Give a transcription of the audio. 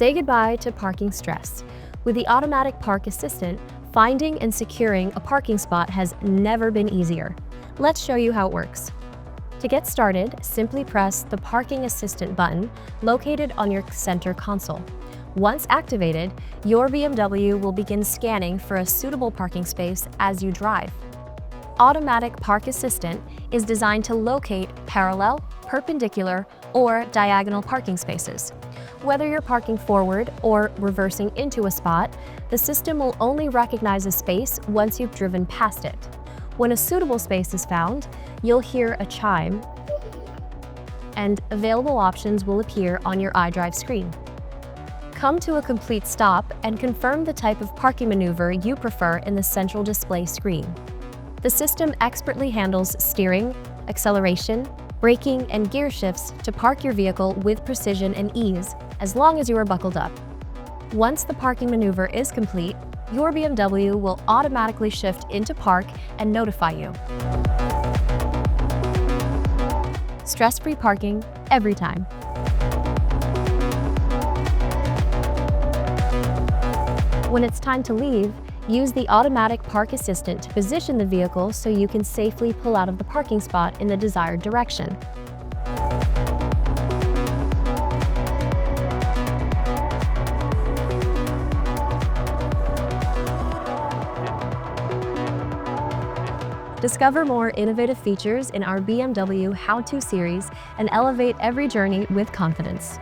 Say goodbye to parking stress. With the automatic park assistant, finding and securing a parking spot has never been easier. Let's show you how it works. To get started, simply press the Parking Assistant button located on your center console. Once activated, your BMW will begin scanning for a suitable parking space as you drive. Automatic Park Assistant is designed to locate parallel, perpendicular, or diagonal parking spaces. Whether you're parking forward or reversing into a spot, the system will only recognize a space once you've driven past it. When a suitable space is found, you'll hear a chime, and available options will appear on your iDrive screen. Come to a complete stop and confirm the type of parking maneuver you prefer in the central display screen. The system expertly handles steering, acceleration, braking, and gear shifts to park your vehicle with precision and ease, as long as you are buckled up. Once the parking maneuver is complete, your BMW will automatically shift into park and notify you. Stress-free parking every time. When it's time to leave, use the automatic park assistant to position the vehicle so you can safely pull out of the parking spot in the desired direction. Discover more innovative features in our BMW How-To series and elevate every journey with confidence.